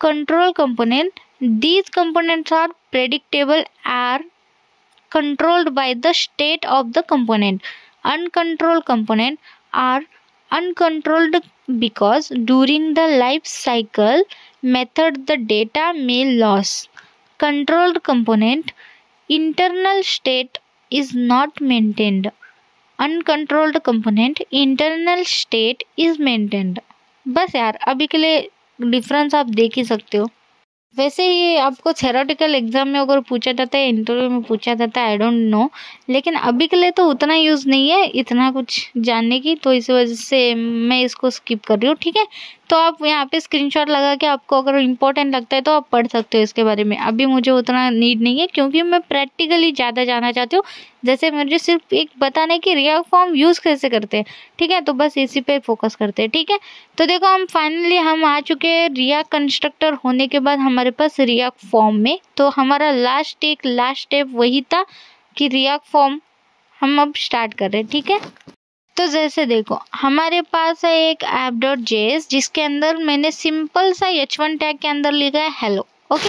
Control component, these components are predictable are controlled by the state of the component. Uncontrolled component are uncontrolled because during the life cycle method the data may loss. Controlled component internal state is not maintained. Uncontrolled component internal state is maintained. बस यार अभी के लिए difference आप देख ही सकते हो। वैसे ये आपको थेरोटिकल एग्जाम में अगर पूछा जाता है, इंटरव्यू में पूछा जाता है, आई डोंट नो, लेकिन अभी के लिए तो उतना यूज़ नहीं है इतना कुछ जानने की, तो इस वजह से मैं इसको स्किप कर रही हूँ। ठीक है, तो आप यहाँ पे स्क्रीनशॉट लगा के आपको अगर इम्पोर्टेंट लगता है तो आप पढ़ सकते हो इसके बारे में। अभी मुझे उतना नीड नहीं है क्योंकि मैं प्रैक्टिकली ज़्यादा जानना चाहती हूँ। जैसे मुझे सिर्फ एक बताने की रिएक्ट फॉर्म यूज़ कैसे करते हैं, ठीक है, तो बस इसी पे फोकस करते हैं। ठीक है, तो देखो हम फाइनली हम आ चुके हैं रिएक्ट कंस्ट्रक्टर होने के बाद हमारे पास रिएक्ट फॉर्म में। तो हमारा लास्ट स्टेप वही था कि रिएक्ट फॉर्म हम अब स्टार्ट कर रहे हैं। ठीक है, तो जैसे देखो हमारे पास है एक app.js जिसके अंदर मैंने सिंपल सा h1 टैग के अंदर लिखा है हेलो। ओके,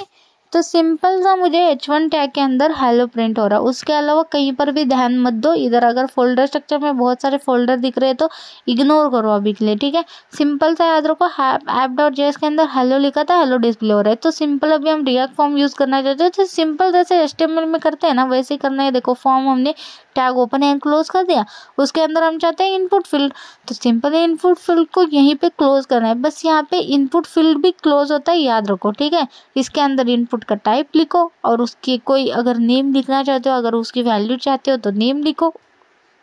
तो सिंपल सा मुझे h1 टैग के अंदर हेलो प्रिंट हो रहा है। उसके अलावा कहीं पर भी ध्यान मत दो। इधर अगर फोल्डर स्ट्रक्चर में बहुत सारे फोल्डर दिख रहे हैं तो इग्नोर करो अभी के लिए। ठीक है, सिंपल सा याद रखो, app.js के अंदर हेलो लिखा था, हेलो डिस्प्ले हो रहा है। तो सिंपल अभी हम रिएक्ट फॉर्म यूज करना चाहते हैं तो सिंपल जैसे HTML में करते हैं ना वैसे ही करना है। देखो फॉर्म हमने टैग ओपन एंड क्लोज कर दिया, उसके अंदर हम चाहते हैं इनपुट फील्ड, तो सिंपल इनपुट फील्ड को यहीं पे क्लोज करना है। बस यहाँ पे इनपुट फील्ड भी क्लोज होता है, याद रखो। ठीक है, इसके अंदर इनपुट का टाइप लिखो और उसकी कोई अगर नेम लिखना चाहते हो, अगर उसकी वैल्यू चाहते हो तो नेम लिखो,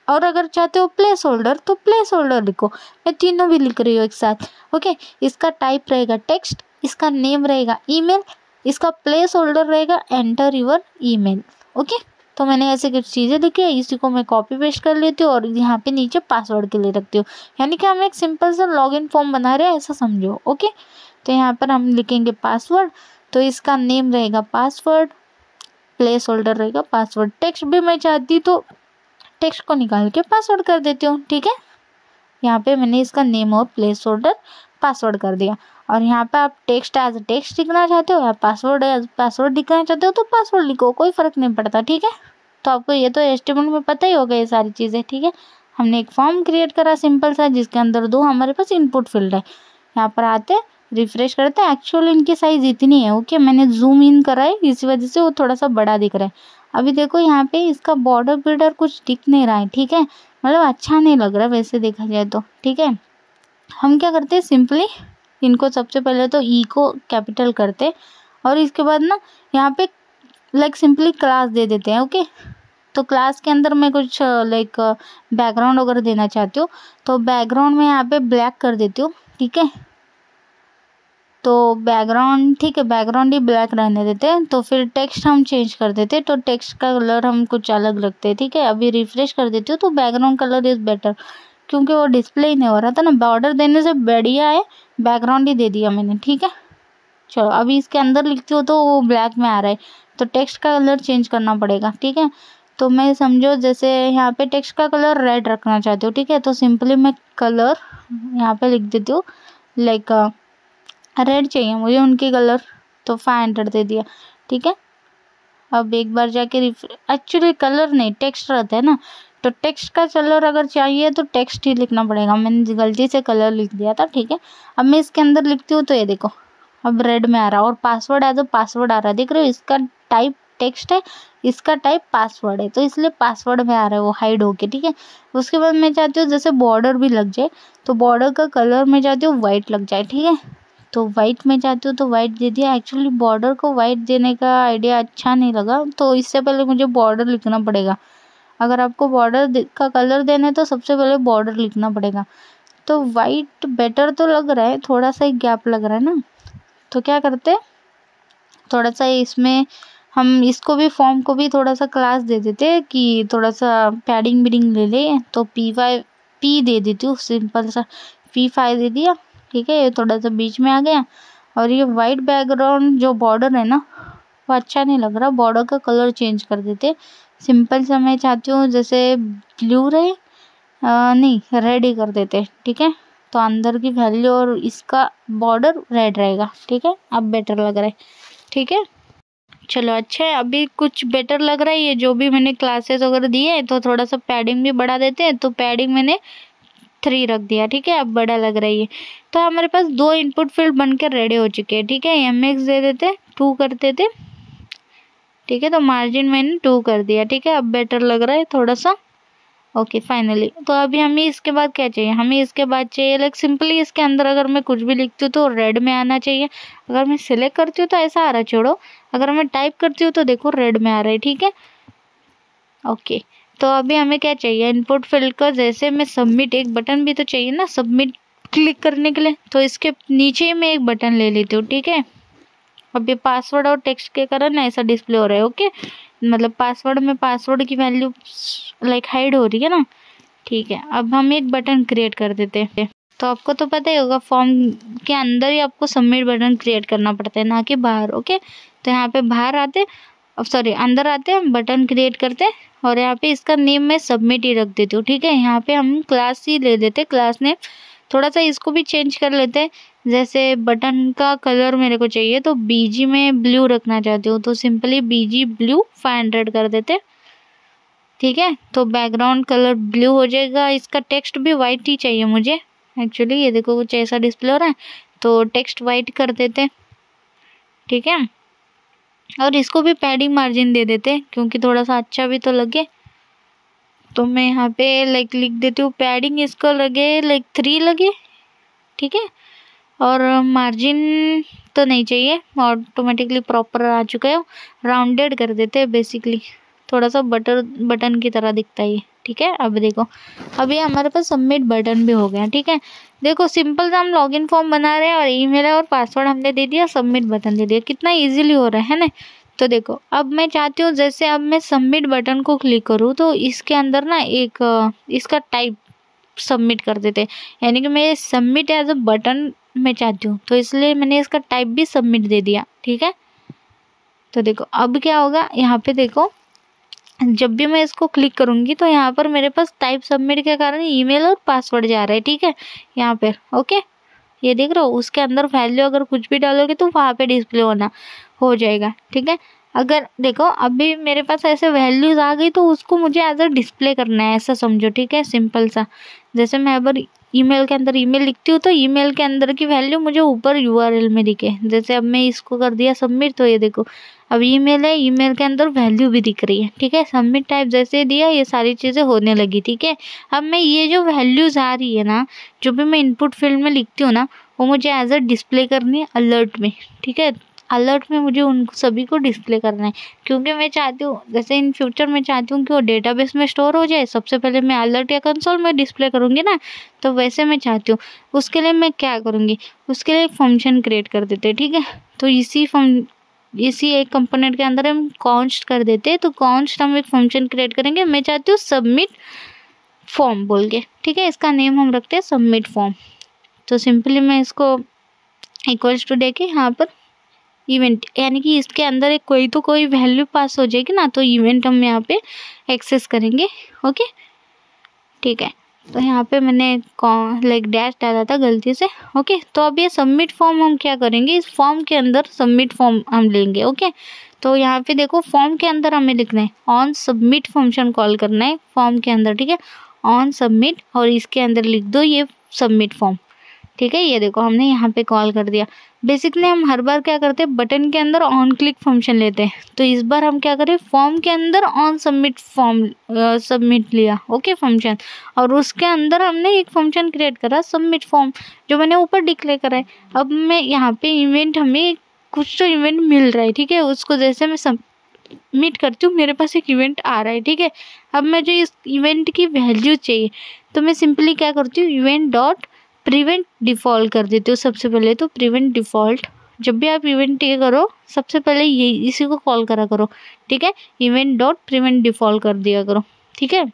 और अगर चाहते हो प्लेस होल्डर तो प्लेस होल्डर लिखो। मैं तीनों भी लिख रही हूँ एक साथ। ओके, इसका टाइप रहेगा टेक्स्ट, इसका नेम रहेगा ईमेल, इसका प्लेस होल्डर रहेगा एंटर योर ईमेल। ओके, तो मैंने ऐसे कुछ चीज़ें लिखी है, इसी को मैं कॉपी पेस्ट कर लेती हूँ और यहाँ पे नीचे पासवर्ड के लिए रखती हूँ। यानी कि हम एक सिंपल सा लॉगिन फॉर्म बना रहे हैं, ऐसा समझो। ओके, तो यहाँ पर हम लिखेंगे पासवर्ड, तो इसका नेम रहेगा पासवर्ड, प्लेस होल्डर रहेगा पासवर्ड। टेक्स्ट भी मैं चाहती तो टेक्स्ट को निकाल के पासवर्ड कर देती हूँ। ठीक है, यहाँ पे मैंने इसका नेम और प्लेस होल्डर पासवर्ड कर दिया। और यहाँ पे आप टेक्स्ट एज टेक्स्ट लिखना चाहते हो या पासवर्ड एज पासवर्ड लिखना चाहते हो तो पासवर्ड लिखो, कोई फ़र्क नहीं पड़ता। ठीक है, तो आपको ये तो HTML में पता ही होगा ये सारी चीज़ें। ठीक है, हमने एक फॉर्म क्रिएट करा सिंपल सा जिसके अंदर दो हमारे पास इनपुट फील्ड है। यहाँ पर आते रिफ्रेश करते हैं, एक्चुअली इनकी साइज़ इतनी है। ओके, मैंने जूम इन करा है इसी वजह से वो थोड़ा सा बड़ा दिख रहा है। अभी देखो यहाँ पे इसका बॉर्डर बिल्डर कुछ दिख नहीं रहा है। ठीक है, मतलब अच्छा नहीं लग रहा वैसे देखा जाए तो। ठीक है, हम क्या करते हैं, सिंपली इनको सबसे पहले तो ई को कैपिटल करते और इसके बाद ना यहाँ पे लाइक सिंपली क्लास दे देते हैं। ओके, तो क्लास के अंदर मैं कुछ लाइक बैकग्राउंड वगैरह देना चाहती हूँ तो बैकग्राउंड में यहाँ पे ब्लैक कर देती हूँ। ठीक है, तो बैकग्राउंड, ठीक है, बैकग्राउंड ही ब्लैक रहने देते हैं। तो फिर टेक्स्ट हम चेंज कर देते हैं, तो टेक्स्ट का कलर हम कुछ अलग रखते हैं। ठीक है, अभी रिफ्रेश कर देती हूँ तो बैकग्राउंड कलर इज़ बेटर क्योंकि वो डिस्प्ले ही नहीं हो रहा था ना। बॉर्डर देने से बढ़िया है बैकग्राउंड ही दे दिया मैंने। ठीक है, चलो अभी इसके अंदर लिखती हूँ तो वो ब्लैक में आ रहा है तो टेक्स्ट का कलर चेंज करना पड़ेगा। ठीक है, तो मैं समझो जैसे यहाँ पे टेक्स्ट का कलर रेड रखना चाहती हूँ। ठीक है, तो सिंपली मैं कलर यहाँ पे लिख देती हूँ लाइक रेड चाहिए मुझे उनकी कलर, तो 500 दे दिया। ठीक है, अब एक बार जाके एक्चुअली कलर नहीं टेक्स्ट रहता है ना, तो टेक्स्ट का कलर अगर चाहिए तो टेक्स्ट ही लिखना पड़ेगा। मैंने गलती से कलर लिख दिया था। ठीक है, अब मैं इसके अंदर लिखती हूँ तो ये देखो अब रेड में आ रहा है और पासवर्ड एज अ पासवर्ड आ रहा है। देख रहे हो, इसका टाइप टेक्स्ट है, इसका टाइप पासवर्ड है, तो इसलिए पासवर्ड में आ रहा है वो हाइड होके। ठीक है, उसके बाद मैं चाहती हूँ जैसे बॉर्डर भी लग जाए तो बॉर्डर का कलर मैं चाहती हूँ वाइट लग जाए। ठीक है, तो वाइट में चाहती हूँ तो वाइट दे दिया। एक्चुअली बॉर्डर को वाइट देने का आइडिया अच्छा नहीं लगा, तो इससे पहले मुझे बॉर्डर लिखना पड़ेगा। अगर आपको बॉर्डर का कलर देना है तो सबसे पहले बॉर्डर लिखना पड़ेगा। तो वाइट बेटर तो लग रहा है, थोड़ा सा ही गैप लग रहा है ना, तो क्या करते हैं थोड़ा सा इसमें हम इसको भी फॉर्म को भी थोड़ा सा क्लास दे देते हैं कि थोड़ा सा पैडिंग बिडिंग ले ले, तो P दे देती हूँ, सिंपल सा P5 दे दिया। ठीक है, ये थोड़ा सा बीच में आ गया और ये वाइट बैकग्राउंड जो बॉर्डर है ना वो अच्छा नहीं लग रहा, बॉर्डर का कलर चेंज कर देते। सिंपल सा मैं चाहती हूँ जैसे ब्लू रहे, नहीं रेड ही कर देते। ठीक है, तो अंदर की वैल्यू और इसका बॉर्डर रेड रहेगा। ठीक है, अब बेटर लग रहा है। ठीक है, चलो अच्छा है, अभी कुछ बेटर लग रहा है। ये जो भी मैंने क्लासेस वगैरह दिए हैं, तो थोड़ा सा पैडिंग भी बढ़ा देते हैं। तो पैडिंग मैंने 3 रख दिया, ठीक है, अब बड़ा लग रहा है ये। तो हमारे पास 2 इनपुट फील्ड बनकर रेडी हो चुके हैं, ठीक है। mx दे देते, 2 कर देते, ठीक है। तो मार्जिन मैंने 2 कर दिया, ठीक है, अब बेटर लग रहा है थोड़ा सा। Okay finally. तो अभी हमें इसके बाद क्या चाहिए, हमें इसके बाद चाहिए लाइक सिंपली इसके अंदर अगर मैं कुछ भी लिखती हूँ तो रेड में आना चाहिए। अगर मैं सिलेक्ट करती हूँ तो ऐसा आ रहा है, छोड़ो। अगर मैं टाइप करती हूँ तो देखो रेड में आ रहा है, ठीक है। ओके, तो अभी हमें क्या चाहिए, इनपुट फील्ड का जैसे मैं सबमिट, एक बटन भी तो चाहिए ना सबमिट क्लिक करने के लिए। तो इसके नीचे ही मैं एक बटन ले लेती हूँ, ठीक है। अब ये पासवर्ड और टेक्स्ट के कारण ऐसा डिस्प्ले हो रहा है, ओके। मतलब पासवर्ड में पासवर्ड की वैल्यू लाइक हाइड हो रही है ना, ठीक है। अब हम एक बटन क्रिएट कर देते हैं। तो आपको तो पता ही होगा फॉर्म के अंदर ही आपको सबमिट बटन क्रिएट करना पड़ता है, ना कि बाहर, ओके। तो यहाँ पे बाहर आते, अब सॉरी अंदर आते हैं, बटन क्रिएट करते हैं और यहाँ पे इसका नेम मैं सबमिट ही रख देती हूँ, ठीक है। यहाँ पे हम क्लास ही ले लेते, क्लास नेम। थोड़ा सा इसको भी चेंज कर लेते हैं, जैसे बटन का कलर मेरे को चाहिए तो बीजी में ब्लू रखना चाहती हूँ, तो सिंपली बीजी ब्लू 500 कर देते, ठीक है। तो बैकग्राउंड कलर ब्लू हो जाएगा। इसका टेक्स्ट भी वाइट ही चाहिए मुझे एक्चुअली, ये देखो कुछ ऐसा डिस्प्ले हो रहा है, तो टेक्स्ट वाइट कर देते, ठीक है। और इसको भी पैडिंग मार्जिन दे देते क्योंकि थोड़ा सा अच्छा भी तो लगे। तो मैं यहाँ पे लाइक लिख देती हूँ पैडिंग इसको लगे लाइक 3 लगे, ठीक है। और मार्जिन तो नहीं चाहिए, ऑटोमेटिकली प्रॉपर आ चुका है। राउंडेड कर देते हैं बेसिकली, थोड़ा सा बटन की तरह दिखता है ये, ठीक है। अब देखो, अभी हमारे पास सबमिट बटन भी हो गया, ठीक है। देखो सिंपल सा हम लॉगिन फॉर्म बना रहे हैं और ईमेल और पासवर्ड हमने दे दिया, सबमिट बटन दे दिया, कितना इजीली हो रहा है ना। तो देखो अब मैं चाहती हूँ जैसे अब मैं सबमिट बटन को क्लिक करूँ तो इसके अंदर ना एक इसका टाइप सबमिट कर देते, यानी कि मैं सबमिट एज अ बटन मैं चाहती हूँ, तो इसलिए मैंने इसका टाइप भी सबमिट दे दिया, ठीक है। तो देखो अब क्या होगा, यहाँ पे देखो जब भी मैं इसको क्लिक करूंगी तो यहाँ पर मेरे पास टाइप सबमिट के कारण ईमेल और पासवर्ड जा रहा है, ठीक है। यहाँ पे ओके, ये देख रहे हो, उसके अंदर वैल्यू अगर कुछ भी डालोगे तो वहाँ पे डिस्प्ले होना हो जाएगा, ठीक है। अगर देखो अभी मेरे पास ऐसे वैल्यूज आ गई तो उसको मुझे एज अ डिस्प्ले करना है, ऐसा समझो, ठीक है। सिंपल सा, जैसे मैं अगर ईमेल के अंदर ईमेल लिखती हूँ तो ईमेल के अंदर की वैल्यू मुझे ऊपर यूआरएल में दिखे। जैसे अब मैं इसको कर दिया सबमिट, तो ये देखो अब ईमेल है, ईमेल के अंदर वैल्यू भी दिख रही है, ठीक है। सबमिट टाइप जैसे दिया ये सारी चीज़ें होने लगी, ठीक है। अब मैं ये जो वैल्यूज आ रही है ना, जो भी मैं इनपुट फील्ड में लिखती हूँ ना, वो मुझे एज अ डिस्प्ले करनी है अलर्ट में, ठीक है। अलर्ट में मुझे उन सभी को डिस्प्ले करना है, क्योंकि मैं चाहती हूँ जैसे इन फ्यूचर में चाहती हूँ कि वो डेटाबेस में स्टोर हो जाए। सबसे पहले मैं अलर्ट या कंसोल में डिस्प्ले करूँगी ना, तो वैसे मैं चाहती हूँ। उसके लिए मैं क्या करूँगी, उसके लिए एक फंक्शन क्रिएट कर देते, ठीक है। तो इसी एक कंपोनेंट के अंदर हम कॉन्स्ट कर देते, तो कॉन्स्ट हम एक फंक्शन क्रिएट करेंगे। मैं चाहती हूँ सबमिट फॉर्म बोल के, ठीक है। इसका नेम हम रखते हैं सबमिट फॉर्म। तो सिंपली मैं इसको इक्वल्स टू दे के यहाँ पर इवेंट, यानी कि इसके अंदर एक कोई वैल्यू पास हो जाएगी ना, तो इवेंट हम यहाँ पे एक्सेस करेंगे, ओके, ठीक है। तो यहाँ पे मैंने लाइक डैश डाला था गलती से, ओके। तो अब ये सबमिट फॉर्म हम क्या करेंगे, इस फॉर्म के अंदर सबमिट फॉर्म हम लेंगे, ओके। तो यहाँ पे देखो फॉर्म के अंदर हमें लिखना है ऑन सबमिट फंक्शन कॉल करना है फॉर्म के अंदर, ठीक है, ऑन सबमिट, और इसके अंदर लिख दो ये सबमिट फॉर्म, ठीक है। ये देखो हमने यहाँ पे कॉल कर दिया। बेसिकली हम हर बार क्या करते हैं, बटन के अंदर ऑन क्लिक फंक्शन लेते हैं, तो इस बार हम क्या करें, फॉर्म के अंदर ऑन सबमिट फॉर्म सबमिट लिया, ओके, फंक्शन, और उसके अंदर हमने एक फंक्शन क्रिएट करा सबमिट फॉर्म, जो मैंने ऊपर डिक्लेयर करा है। अब मैं यहाँ पे इवेंट, हमें कुछ तो इवेंट मिल रहा है, ठीक है, उसको जैसे मैं सबमिट करती हूँ मेरे पास एक इवेंट आ रहा है, ठीक है। अब मुझे इस इवेंट की वैल्यू चाहिए, तो मैं सिंपली क्या करती हूँ, इवेंट डॉट प्रिवेंट डिफ़ॉल्ट कर देती हूँ सबसे पहले। तो प्रिवेंट डिफ़ॉल्ट, जब भी आप इवेंट ये करो सबसे पहले ये इसी को कॉल करा करो, ठीक है। इवेंट डॉट प्रिवेंट डिफ़ॉल्ट कर दिया करो, ठीक है।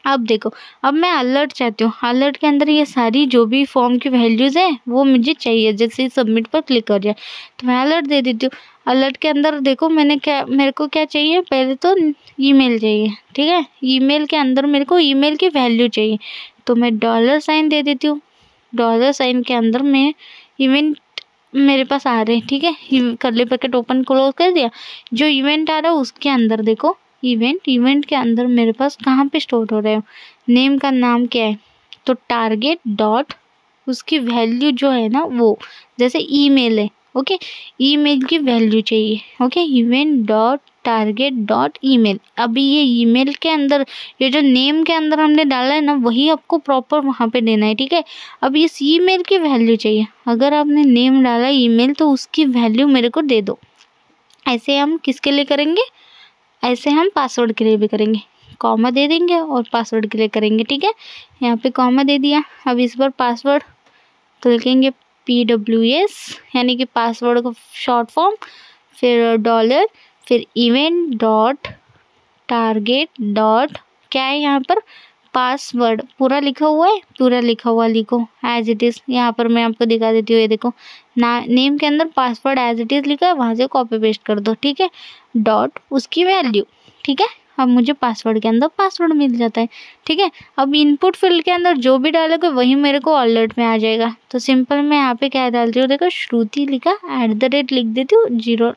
अब देखो, अब मैं अलर्ट चाहती हूँ, अलर्ट के अंदर ये सारी जो भी फॉर्म की वैल्यूज़ है वो मुझे चाहिए, जैसे सबमिट पर क्लिक कर जाए तो मैं अलर्ट दे देती हूँ। अलर्ट के अंदर देखो मेरे को क्या चाहिए, पहले तो ईमेल चाहिए, ठीक है। ईमेल के अंदर मेरे को ईमेल की वैल्यू चाहिए, तो मैं $साइन दे देती हूँ। $साइन के अंदर मैं इवेंट मेरे पास आ रहे हैं, ठीक है। कर्ली ब्रैकेट ओपन क्लोज कर दिया। जो इवेंट आ रहा है उसके अंदर देखो, इवेंट के अंदर मेरे पास कहाँ पे स्टोर हो रहे हो, नेम का नाम क्या है, तो टारगेट डॉट उसकी वैल्यू जो है ना वो, जैसे ईमेल है, ओके, ईमेल की वैल्यू चाहिए, okay, event dot target dot email. अभी ये ईमेल के अंदर ये जो नेम के अंदर हमने डाला है ना वही आपको प्रॉपर वहाँ पे देना है, ठीक है। अब इस ईमेल की वैल्यू चाहिए, अगर आपने नेम डाला ईमेल तो उसकी वैल्यू मेरे को दे दो। ऐसे हम किसके लिए करेंगे, ऐसे हम पासवर्ड के लिए भी करेंगे, कॉमा दे देंगे और पासवर्ड के लिए करेंगे, ठीक है। यहाँ पे कॉमा दे दिया। अब इस बार पासवर्ड तो लिखेंगे PWS यानी कि पासवर्ड का शॉर्ट फॉर्म, फिर डॉलर, फिर इवेंट डॉट टारगेट डॉट क्या है यहाँ पर पासवर्ड, पूरा लिखा हुआ है, पूरा लिखा हुआ लिखो एज इट इज़। यहाँ पर मैं आपको दिखा देती हूँ, ये देखो ना, नेम के अंदर पासवर्ड एज इट इज़ लिखा है, वहाँ से कॉपी पेस्ट कर दो, ठीक है। डॉट उसकी वैल्यू, ठीक है। अब मुझे पासवर्ड के अंदर पासवर्ड मिल जाता है, ठीक है। अब इनपुट फील्ड के अंदर जो भी डालोगे वही मेरे को अलर्ट में आ जाएगा। तो सिंपल मैं यहाँ पे क्या डालती हूँ, देखो श्रुति लिखा, @ लिख देती हूँ, 0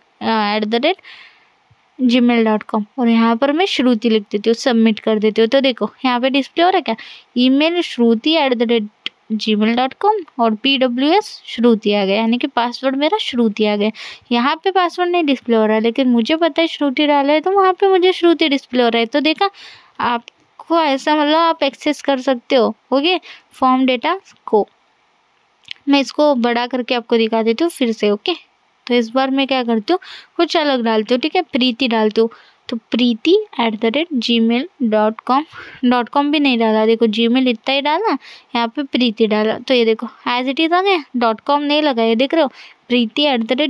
@gmail.com और यहाँ पर मैं श्रुति लिख देती हूँ, सबमिट कर देती हूँ। तो देखो यहाँ पे डिस्प्ले हो रहा है क्या, ईमेल श्रुति @gmail.com और PWS श्रुति आ गया, यानी कि पासवर्ड मेरा श्रुति आ गया। यहाँ पे पासवर्ड नहीं डिस्प्ले हो रहा है, लेकिन मुझे पता है श्रुति डाला है तो वहाँ पे मुझे श्रुति डिस्प्ले हो रहा है। तो देखा आपको, ऐसा मतलब आप एक्सेस कर सकते हो, ओके, फॉर्म डेटा को। मैं इसको बड़ा करके आपको दिखा देती हूँ फिर से, ओके। तो इस बार मैं क्या करती हूँ, कुछ अलग डालती हूँ, ठीक है, प्रीति डालती हूँ। तो प्रीति @gmail.com भी नहीं डाला, देखो जीमेल इतना ही डाला, यहाँ पे प्रीति डाला, तो ये देखो एज इट इज आ गया, .com नहीं लगा, ये देख रहे हो, प्रीति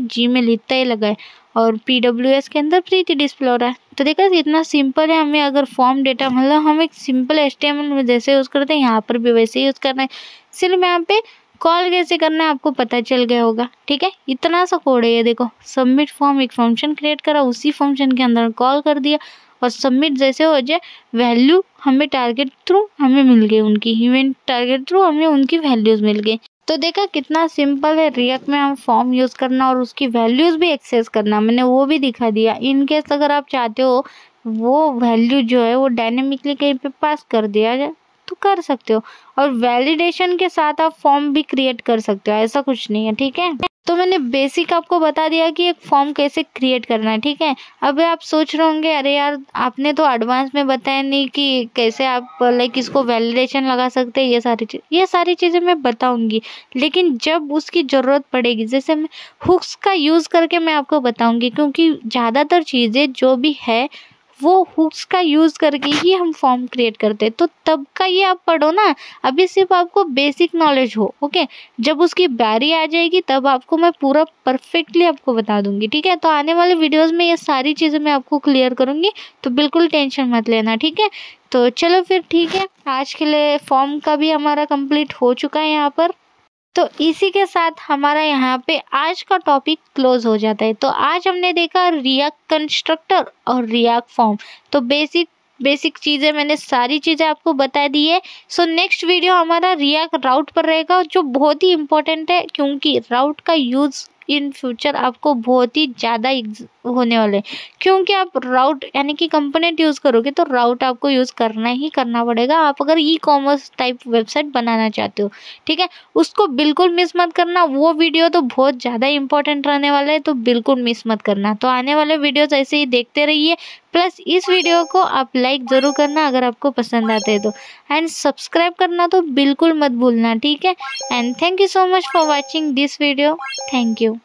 @gmail इतना ही लगा है और PWS के अंदर प्रीति डिस्प्ले हो रहा है। तो देखो इतना सिंपल है। हमें अगर फॉर्म डेटा मतलब हम एक सिंपल HTML में जैसे यूज़ करते हैं यहाँ पर भी वैसे यूज़ करना है। सिर्फ यहाँ पे कॉल कैसे करना है आपको पता चल गया होगा, ठीक है। इतना सा कोड है, ये देखो सबमिट फॉर्म, एक फंक्शन क्रिएट करा, उसी फंक्शन के अंदर कॉल कर दिया और सबमिट जैसे हो जाए, वैल्यू हमें टारगेट थ्रू हमें मिल गई, उनकी इवेंट टारगेट थ्रू हमें उनकी वैल्यूज़ मिल गई। तो देखा कितना सिंपल है रिएक्ट में हम फॉर्म यूज़ करना और उसकी वैल्यूज़ भी एक्सेस करना, मैंने वो भी दिखा दिया। इन केस अगर आप चाहते हो वो वैल्यू जो है वो डायनेमिकली कहीं पे पास कर दिया जाए तो कर सकते हो, और वैलिडेशन के साथ आप फॉर्म भी क्रिएट कर सकते हो, ऐसा कुछ नहीं है, ठीक है। तो मैंने बेसिक आपको बता दिया कि एक फॉर्म कैसे क्रिएट करना है, ठीक है। अब आप सोच रहे होंगे अरे यार आपने तो एडवांस में बताया नहीं कि कैसे आप लाइक इसको वैलिडेशन लगा सकते हैं, ये सारी चीज़ें मैं बताऊंगी, लेकिन जब उसकी ज़रूरत पड़ेगी, जैसे मैं हुक्स का यूज़ करके मैं आपको बताऊंगी, क्योंकि ज़्यादातर चीज़ें जो भी है वो हुक्स का यूज़ करके ही हम फॉर्म क्रिएट करते हैं। तो तब का ये आप पढ़ो ना, अभी सिर्फ आपको बेसिक नॉलेज हो, ओके। जब उसकी बारी आ जाएगी तब आपको मैं पूरा परफेक्टली आपको बता दूंगी, ठीक है। तो आने वाले वीडियोस में ये सारी चीज़ें मैं आपको क्लियर करूंगी, तो बिल्कुल टेंशन मत लेना, ठीक है। तो चलो फिर ठीक है, आज के लिए फॉर्म का भी हमारा कंप्लीट हो चुका है यहाँ पर। तो इसी के साथ हमारा यहाँ पे आज का टॉपिक क्लोज हो जाता है। तो आज हमने देखा रिएक्ट कंस्ट्रक्टर और रिएक्ट फॉर्म। तो बेसिक चीज़ें मैंने सारी चीज़ें आपको बता दी है। सो नेक्स्ट वीडियो हमारा रिएक्ट राउट पर रहेगा, जो बहुत ही इम्पोर्टेंट है, क्योंकि राउट का यूज़ इन फ्यूचर आपको बहुत ही ज़्यादा होने वाले, क्योंकि आप राउट यानी कि कंपोनेंट यूज़ करोगे तो राउट आपको यूज़ करना ही करना पड़ेगा, आप अगर ई-कॉमर्स टाइप वेबसाइट बनाना चाहते हो, ठीक है। उसको बिल्कुल मिस मत करना, वो वीडियो तो बहुत ज़्यादा इंपॉर्टेंट रहने वाला है, तो बिल्कुल मिस मत करना। तो आने वाले वीडियोस ऐसे ही देखते रहिए, प्लस इस वीडियो को आप लाइक ज़रूर करना अगर आपको पसंद आते हैं तो, एंड सब्सक्राइब करना तो बिल्कुल मत भूलना, ठीक है। And thank you so much for watching this video, thank you.